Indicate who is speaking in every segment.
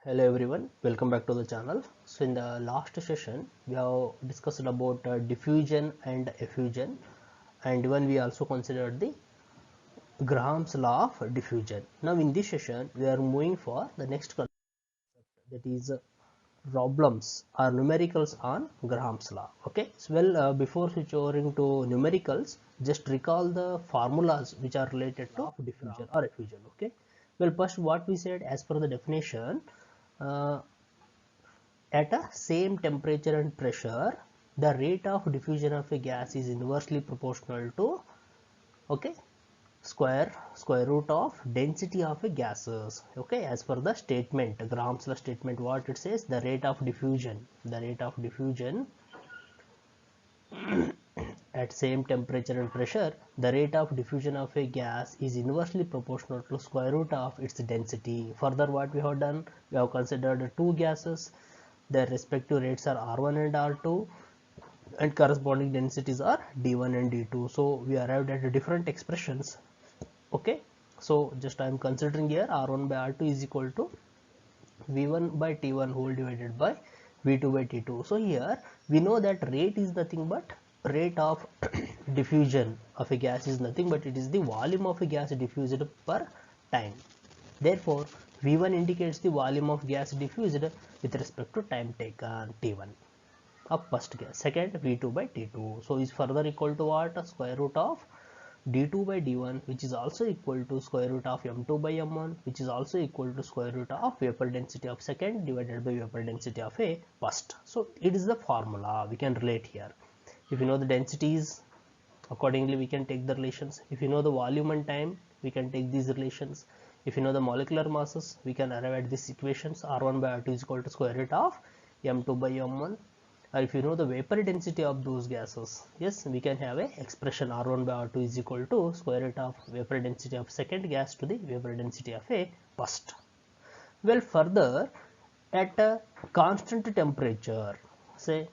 Speaker 1: Hello everyone, welcome back to the channel. So in the last session we have discussed about diffusion and effusion, and even we also considered the Graham's law of diffusion. Now in this session we are moving for the next concept, that is problems or numericals on Graham's law. Okay, so before switch over into numericals, just recall the formulas which are related to diffusion or effusion. Okay, first what we said as per the definition, uh, at a same temperature and pressure, the rate of diffusion of a gas is inversely proportional to, okay, square root of density of a gases. Okay, as per the statement, Graham's law statement, what it says, the rate of diffusion at same temperature and pressure, the rate of diffusion of a gas is inversely proportional to square root of its density. Further, what we have done, we have considered two gases, their respective rates are R1 and R2, and corresponding densities are D1 and D2. So we arrived at different expressions. Okay, so just I am considering here R1 by R2 is equal to V1 by T1 whole divided by V2 by T2. So here we know that rate is nothing but rate of diffusion of a gas is nothing but it is the volume of a gas diffused per time. Therefore, V1 indicates the volume of gas diffused with respect to time taken T1 of first gas. Second, V2 by T2. So is further equal to what? A square root of d2 by d1, which is also equal to square root of m2 by m1, which is also equal to square root of vapor density of second divided by vapor density of a first. So it is the formula we can relate here. If you know the densities, accordingly we can take the relations. If you know the volume and time, we can take these relations. If you know the molecular masses, we can arrive at these equations. R1 by R2 is equal to square root of m2 by m1. Or if you know the vapor density of those gases, yes, we can have a expression R1 by R2 is equal to square root of vapor density of second gas to the vapor density of a first. Well, further, at a constant temperature, say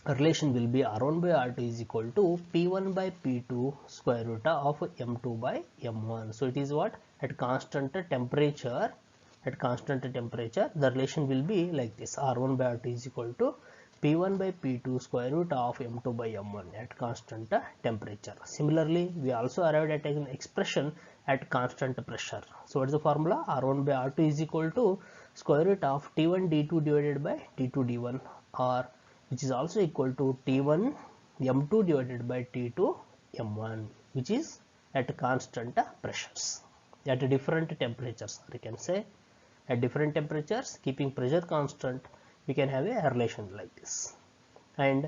Speaker 1: relation will be R1 by R2 is equal to P1 by P2 square root of M2 by M1. So it is what? At constant temperature, the relation will be like this. R1 by R2 is equal to P1 by P2 square root of M2 by M1 at constant temperature. Similarly, we also arrived at an expression at constant pressure. So what is the formula? R1 by R2 is equal to square root of T1 D2 divided by T2 D1, or which is also equal to T1 M2 divided by T2 M1, which is at constant pressures, at different temperatures. We can say at different temperatures, keeping pressure constant, we can have a relation like this, and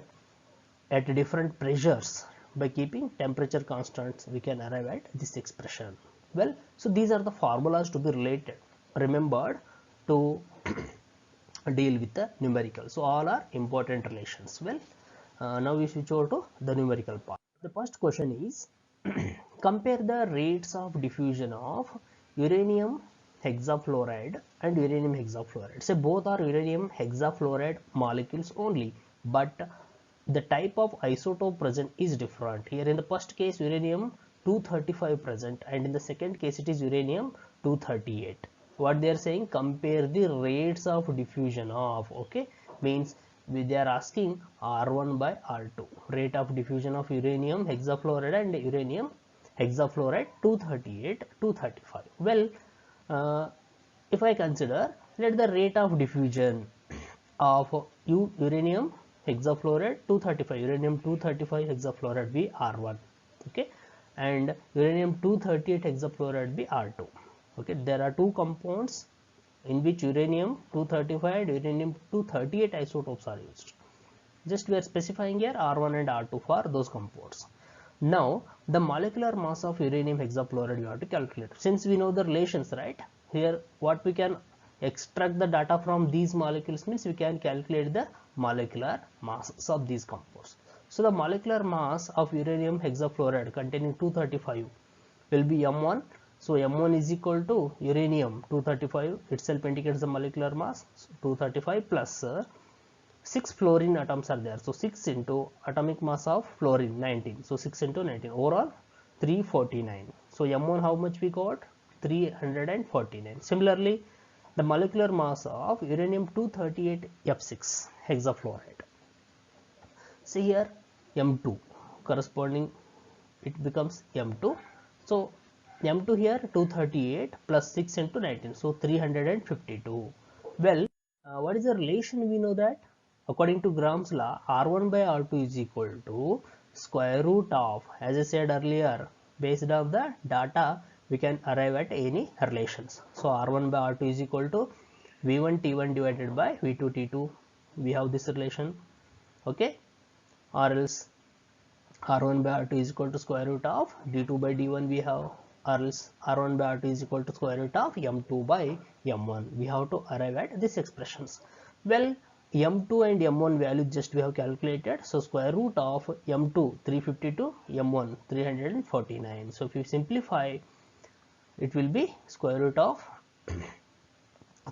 Speaker 1: at different pressures, by keeping temperature constants, we can arrive at this expression. Well, so these are the formulas to be remembered to deal with the numerical. So all are important relations. Well, now we switch over to the numerical part. The first question is compare the rates of diffusion of uranium hexafluoride and uranium hexafluoride. So both are uranium hexafluoride molecules only, but the type of isotope present is different. Here in the first case uranium 235 present, and in the second case it is uranium 238. What they are saying, compare the rates of diffusion of, okay, means they are asking R1 by R2, rate of diffusion of uranium hexafluoride and uranium hexafluoride 238, 235. Well, if I consider, let the rate of diffusion of uranium hexafluoride 235, uranium 235 hexafluoride be R1, okay, and uranium 238 hexafluoride be R2. Okay, there are two compounds in which uranium 235 and uranium 238 isotopes are used. Just we are specifying here R1 and R2 for those compounds. Now the molecular mass of uranium hexafluoride we have to calculate. Since we know the relations, right? Here what we can extract the data from these molecules means we can calculate the molecular masses of these compounds. So the molecular mass of uranium hexafluoride containing 235 will be M1. So M1 is equal to uranium 235 itself indicates the molecular mass, so 235 plus 6 fluorine atoms are there. So 6 into atomic mass of fluorine 19. So 6 into 19, overall 349. So M1 how much we got? 349. Similarly, the molecular mass of uranium-238 F6 hexafluoride. See here M2 corresponding, it becomes M2. So M2 here 238 plus 6 into 19, so 352. Well, what is the relation? We know that according to Gram's law, R1 by R2 is equal to square root of, as I said earlier, based on the data we can arrive at any relations. So R1 by R2 is equal to V1 T1 divided by V2 T2. We have this relation, okay, or else R1 by R2 is equal to square root of D2 by D1 we have, or else R1 by R2 is equal to square root of M2 by M1. We have to arrive at these expressions. Well, M2 and M1 value just we have calculated. So square root of M2 352, M1 349. So if you simplify, it will be square root of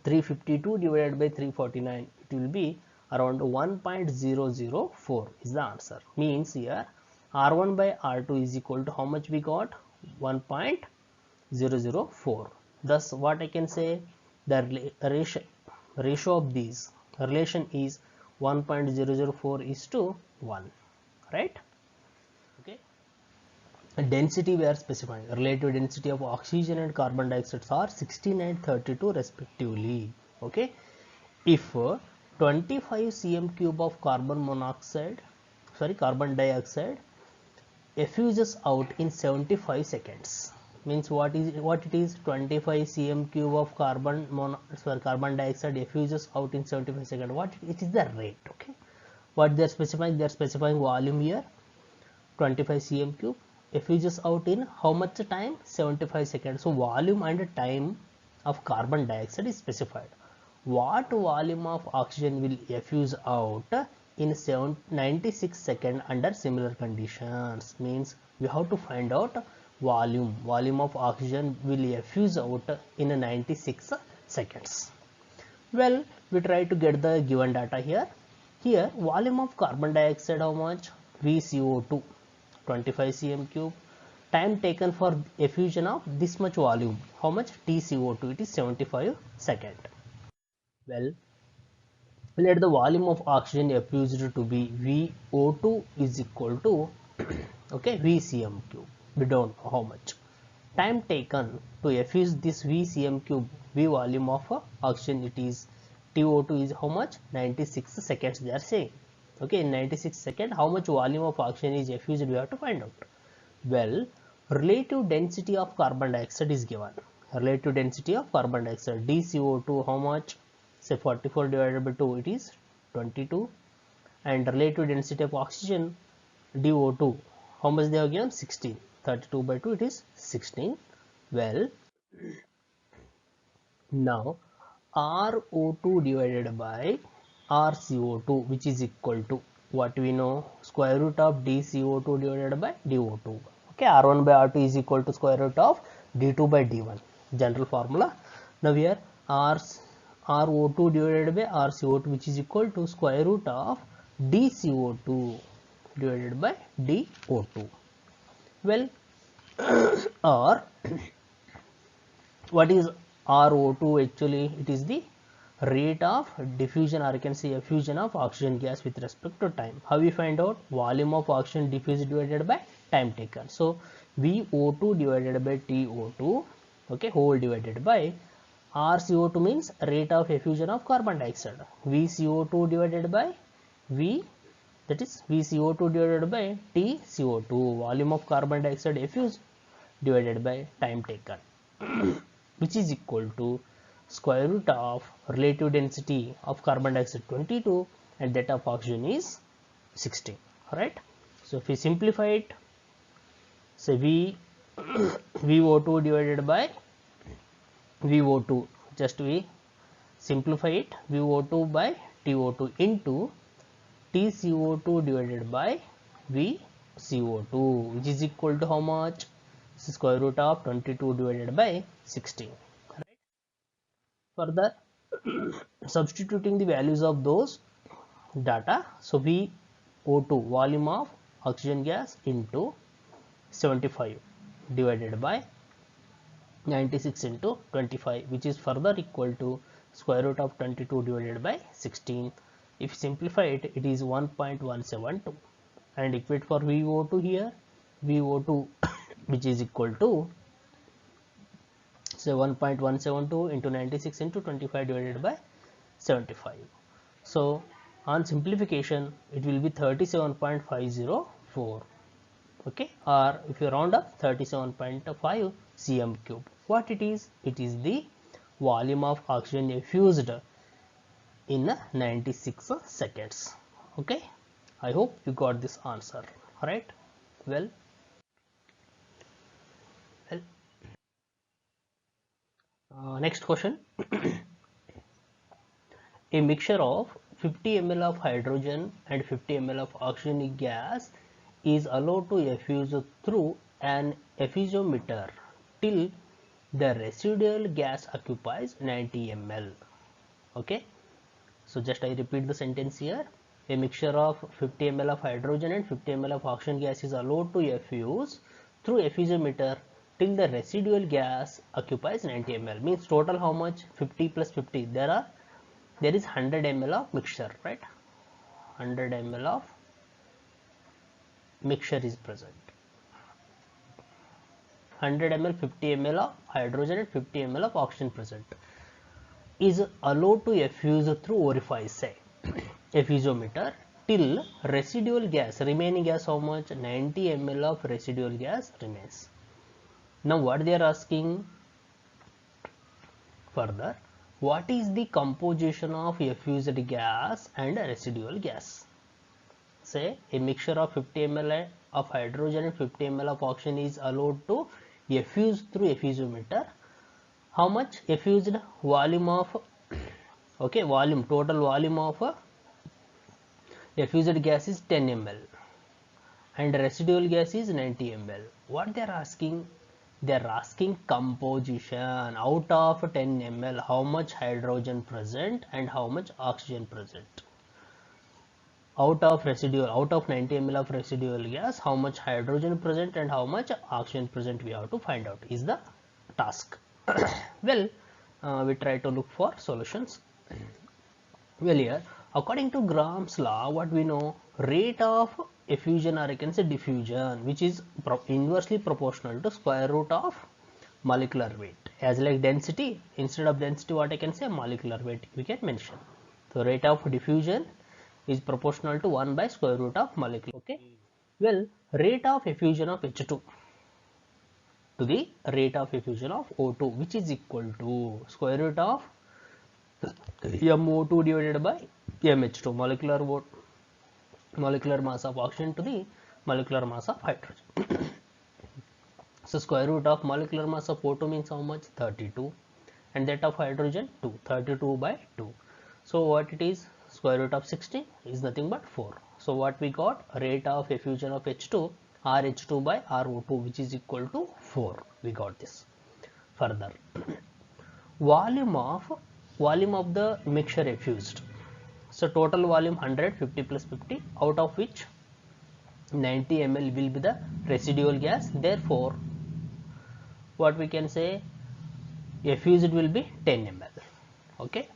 Speaker 1: 352 divided by 349. It will be around 1.004 is the answer. Means here R1 by R2 is equal to how much we got? 1.004. Thus what I can say, the ratio of these relation is 1.004 is to 1, right? Okay. Density we are specifying, relative density of oxygen and carbon dioxide are 16 and 32 respectively. Okay, if 25 cm cube of carbon dioxide effuses out in 75 seconds, means what it is, 25 cm cube of carbon dioxide effuses out in 75 seconds. What it is the rate? Okay, what they are specifying? They are specifying volume here, 25 cm cube, effuses out in how much time? 75 seconds. So volume and time of carbon dioxide is specified. What volume of oxygen will effuse out in 96 seconds under similar conditions? Means we have to find out volume of oxygen will effuse out in 96 seconds. Well, we try to get the given data here. Here volume of carbon dioxide, how much? VCO2 25 cm cube, time taken for effusion of this much volume, how much? TCO2, it is 75 seconds. Well, let the volume of oxygen effused to be VO2 is equal to okay, VCM cube. We don't know how much. Time taken to effuse this VCM cube, V volume of oxygen, it is TO2 is how much? 96 seconds they are saying. Okay, in 96 seconds, how much volume of oxygen is effused, we have to find out. Well, relative density of carbon dioxide is given. Relative density of carbon dioxide, DCO2, how much? Say 44 divided by 2, it is 22. And relative density of oxygen, DO2, how much they have given? 16. 32 by 2, it is 16. Well, now RO2 divided by RCO2, which is equal to what we know, square root of DCO2 divided by DO2. Okay, R1 by R2 is equal to square root of D2 by D1, general formula. Now here RO2 divided by RCO2, which is equal to square root of DCO2 divided by DO2. Well, or what is RO2? Actually, it is the rate of diffusion, or you can say effusion of oxygen gas with respect to time. How we find out? Volume of oxygen diffused divided by time taken. So VO2 divided by TO2, okay, whole divided by RCO2 means rate of effusion of carbon dioxide. VCO2 divided by V, that is VCO2 divided by TCO2, volume of carbon dioxide effused divided by time taken, which is equal to square root of relative density of carbon dioxide 22 and that of oxygen is 16. Alright, so if we simplify it, say VO2 divided by VO2, just we simplify it, VO2 by TO2 into TCO2 divided by VCO2, which is equal to how much? Square root of 22 divided by 16. Right? Further, substituting the values of those data, so VO2 volume of oxygen gas into 75 divided by 96 into 25, which is further equal to square root of 22 divided by 16. If you simplify it, it is 1.172. And equate for VO2 here, VO2 which is equal to, so 1.172 into 96 into 25 divided by 75. So on simplification, it will be 37.504. Okay, or if you round up, 37.5 cm cube. What it is? It is the volume of oxygen effused in 96 seconds. Okay, I hope you got this answer. Alright, well, next question. A mixture of 50 ml of hydrogen and 50 ml of oxygen gas is allowed to effuse through an effusiometer till the residual gas occupies 90 ml. Okay, so just I repeat the sentence here. A mixture of 50 ml of hydrogen and 50 ml of oxygen gas is allowed to effuse through effusiometer till the residual gas occupies 90 ml. Means total how much? 50 plus 50. There is 100 ml of mixture, right? 100 ml of mixture is present. 100 ml, 50 ml of hydrogen and 50 ml of oxygen present is allowed to effuse through orifice, say effusiometer, till residual gas, remaining gas how much? 90 ml of residual gas remains. Now what they are asking further, what is the composition of effused gas and residual gas? Say a mixture of 50 ml of hydrogen and 50 ml of oxygen is allowed to effuse through effusiometer. How much effused? Volume of, okay, volume, total volume of effused gas is 10 ml and residual gas is 90 ml. What they are asking? They are asking composition. Out of 10 ml, how much hydrogen present and how much oxygen present? Out of 90 ml of residual gas, how much hydrogen present and how much oxygen present, we have to find out, is the task. Well, we try to look for solutions. Well, here according to Gram's law, what we know, rate of effusion, or I can say diffusion, which is inversely proportional to square root of molecular weight. As like density, instead of density, what I can say, molecular weight we can mention. So rate of diffusion is proportional to 1 by square root of molecule. Okay, well, rate of effusion of H2 to the rate of effusion of O2, which is equal to square root of MO2 divided by MH2, molecular mass of oxygen to the molecular mass of hydrogen. So square root of molecular mass of O2 means how much? 32, and that of hydrogen 2, 32 by 2. So what it is? Square root of 60 is nothing but 4. So what we got? Rate of effusion of H2, RH2 by RO2, which is equal to 4. We got this. Further, volume of the mixture effused. So total volume 100, 50 plus 50, out of which 90 ml will be the residual gas. Therefore, what we can say, effused will be 10 ml. Okay,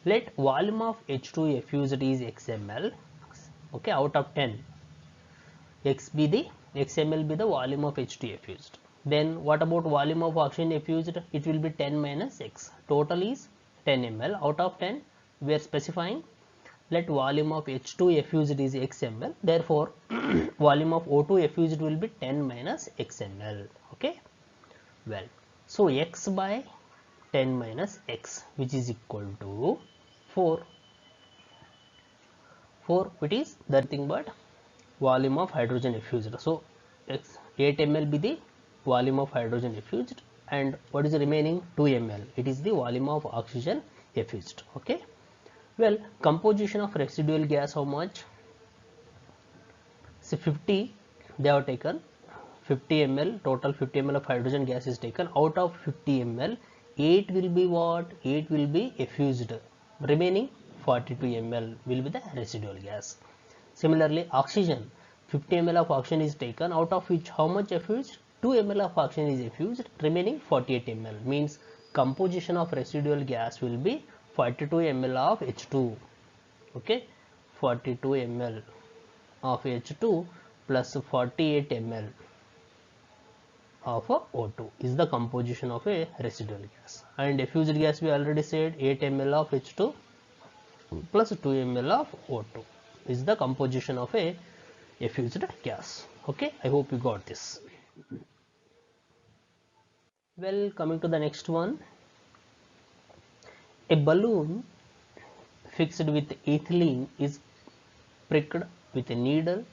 Speaker 1: let volume of H2 effused is x ml. Okay, out of 10, x ml be the volume of H2 effused. Then what about volume of oxygen effused? It will be 10 minus x. Total is 10 ml. Out of 10, we are specifying, let volume of H2 effused is x ml. Therefore, volume of O2 effused will be 10 minus x ml. Okay, well, so x by 10 minus x, which is equal to 4. 4, which is nothing but volume of hydrogen effused. So x 8 ml be the volume of hydrogen effused, and what is the remaining? 2 ml. It is the volume of oxygen effused. Okay, well, composition of residual gas, how much? So 50 they have taken, 50 ml, total 50 ml of hydrogen gas is taken. Out of 50 ml, 8 will be what? 8 will be effused. Remaining 42 ml will be the residual gas. Similarly, oxygen, 50 ml of oxygen is taken, out of which how much effused? 2 2 ml of oxygen is effused, remaining 48 ml, means composition of residual gas will be 42 ml of H2. Okay, 42 ml of H2 plus 48 ml of a O2 is the composition of a residual gas. And effused gas we already said 8 ml of H2 plus 2 ml of O2 is the composition of a effused gas. Okay, I hope you got this. Well, coming to the next one, a balloon fixed with ethylene is pricked with a needle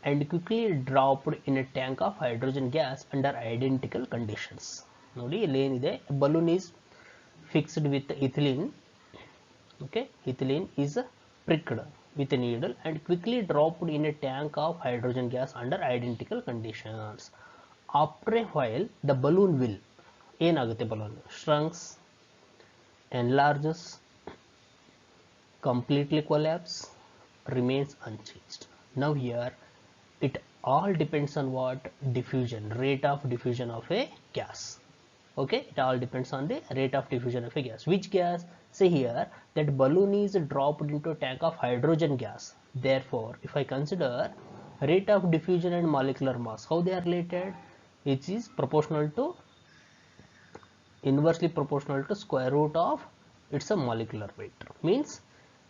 Speaker 1: and quickly dropped in a tank of hydrogen gas under identical conditions. Nodi illenide balloon is fixed with ethylene. Okay, ethylene is pricked with a needle and quickly dropped in a tank of hydrogen gas under identical conditions. After a while, the balloon will shrinks, enlarges, completely collapse, remains unchanged. Now here it all depends on what? Diffusion, rate of diffusion of a gas. Okay, it all depends on the rate of diffusion of a gas. Which gas? Say here that balloon is dropped into a tank of hydrogen gas. Therefore, if I consider rate of diffusion and molecular mass, how they are related? It is proportional to, inversely proportional to square root of its a molecular weight. Means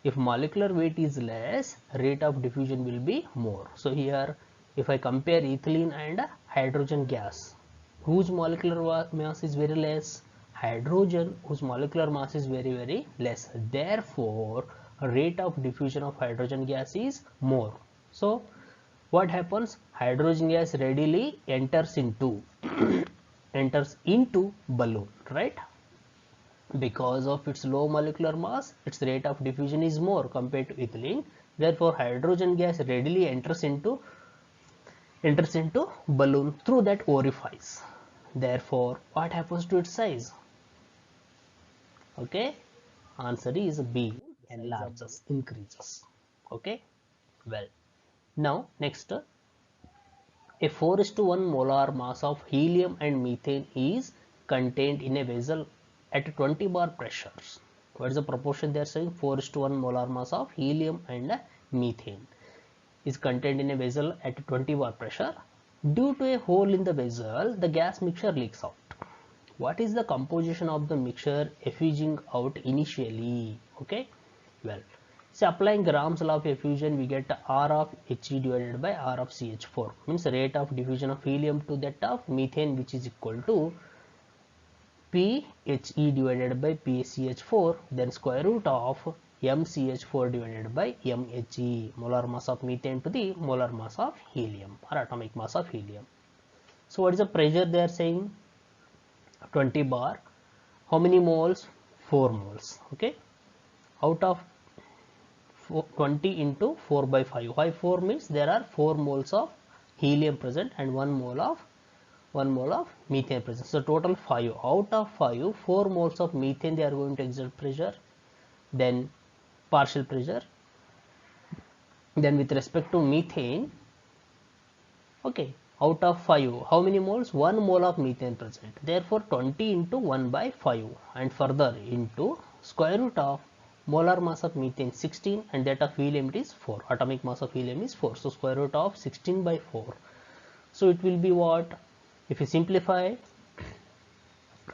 Speaker 1: if molecular weight is less, rate of diffusion will be more. So here if I compare ethylene and hydrogen gas, whose molecular mass is very less? Hydrogen, whose molecular mass is very less. Therefore rate of diffusion of hydrogen gas is more. So what happens? Hydrogen gas readily enters into balloon, right? Because of its low molecular mass, its rate of diffusion is more compared to ethylene. Therefore hydrogen gas readily enters into balloon through that orifice. Therefore what happens to its size? Okay, answer is B, enlarges, increases. Okay, well, now next, a 4:1 molar mass of helium and methane is contained in a vessel at 20 bar pressures. What is the proportion they are saying? 4:1 molar mass of helium and methane is contained in a vessel at 20 bar pressure. Due to a hole in the vessel, the gas mixture leaks out. What is the composition of the mixture effusing out initially? Okay, well, so applying Gram's law of effusion, we get R of He divided by R of CH4, means rate of diffusion of helium to that of methane, which is equal to Phe divided by PCH4, then square root of MCH4 divided by MHE, molar mass of methane to the molar mass of helium or atomic mass of helium. So what is the pressure they are saying? 20 bar. How many moles? 4 moles. Okay, out of 20 into 4 by 5. Why 4? Means there are 4 moles of helium present and 1 mole of methane present. So total 5. Out of 5, 4 moles of methane they are going to exert pressure, then partial pressure. Then with respect to methane, okay, out of 5, how many moles? 1 mole of methane present. Therefore 20 into 1 by 5 and further into square root of molar mass of methane 16 and that of helium it is 4. Atomic mass of helium is 4. So square root of 16 by 4. So it will be what? If you simplify,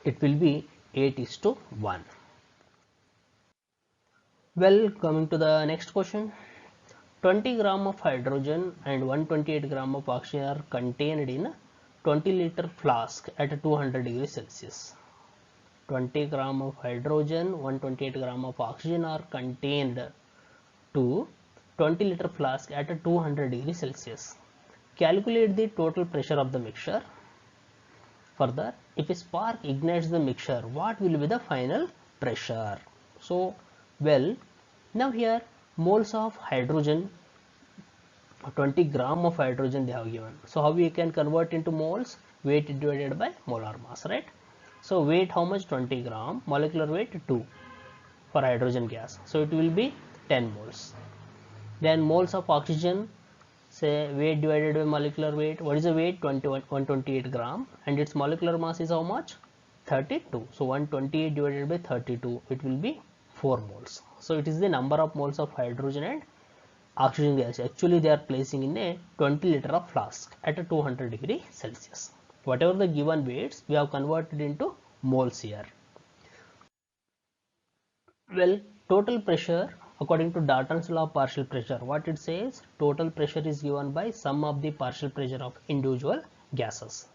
Speaker 1: it will be 8:1. Well, coming to the next question. 20 gram of hydrogen and 128 gram of oxygen are contained in a 20-liter flask at 200 degrees Celsius. 20 gram of hydrogen, 128 gram of oxygen are contained to 20-liter flask at 200 degrees Celsius. Calculate the total pressure of the mixture. Further, if a spark ignites the mixture, what will be the final pressure? So, well, now here moles of hydrogen, 20 gram of hydrogen they have given. So how we can convert into moles? Weight divided by molar mass, right? So weight how much? 20 gram, molecular weight 2 for hydrogen gas. So it will be 10 moles. Then moles of oxygen say weight divided by molecular weight. What is the weight? 128 gram, and its molecular mass is how much? 32. So 128 divided by 32, it will be 4 moles. So it is the number of moles of hydrogen and oxygen gas. Actually they are placing in a 20 liter of flask at a 200 degree Celsius. Whatever the given weights, we have converted into moles here. Well, total pressure according to Dalton's law of partial pressure, what it says, total pressure is given by sum of the partial pressure of individual gases.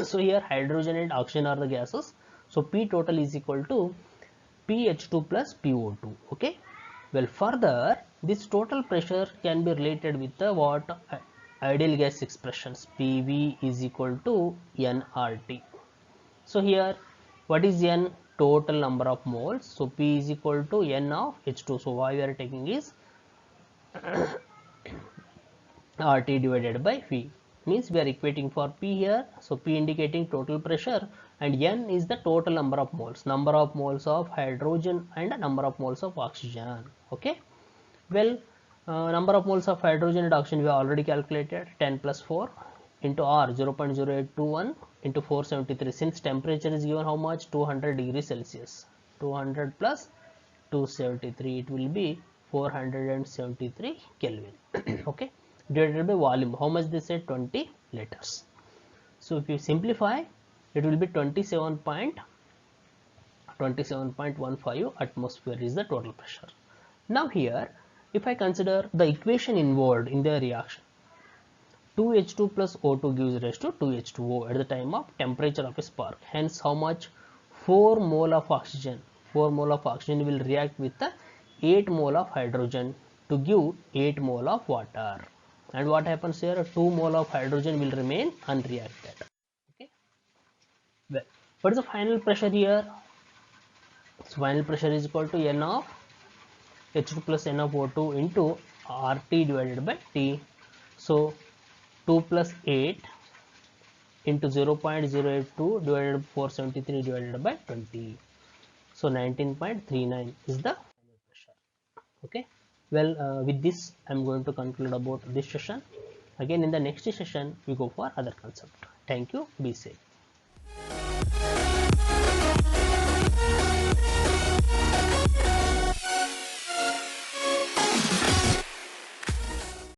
Speaker 1: So here hydrogen and oxygen are the gases. So P total is equal to PH2 plus PO2. Okay. Well, further this total pressure can be related with the what ideal gas expressions. PV is equal to nRT. So here what is N? Total number of moles. So P is equal to N of H2. So why we are taking is RT divided by V. Means we are equating for P here. So P indicating total pressure and N is the total number of moles of hydrogen and number of moles of oxygen. Okay. Well, number of moles of hydrogen and oxygen we have already calculated, 10 plus 4 into R 0.0821 into 473. Since temperature is given how much? 200 degrees Celsius. 200 plus 273, it will be 473 Kelvin. Okay, divided by volume. How much they said? 20 liters. So if you simplify, it will be 27.15 atmosphere is the total pressure. Now here, if I consider the equation involved in the reaction, 2H2 plus O2 gives rise to 2H2O at the time of temperature of a spark. Hence, how much? 4 mole of oxygen. 4 mole of oxygen will react with the 8 mole of hydrogen to give 8 mole of water. And what happens here? 2 mole of hydrogen will remain unreacted. Okay. Well, what is the final pressure here? So final pressure is equal to N of H2 plus N of O2 into RT divided by T. So 2 plus 8 into 0.082 divided by 473 divided by 20. So 19.39 is the pressure. Okay. Well, with this I'm going to conclude about this session. Again in the next session we go for other concept. Thank you. Be safe.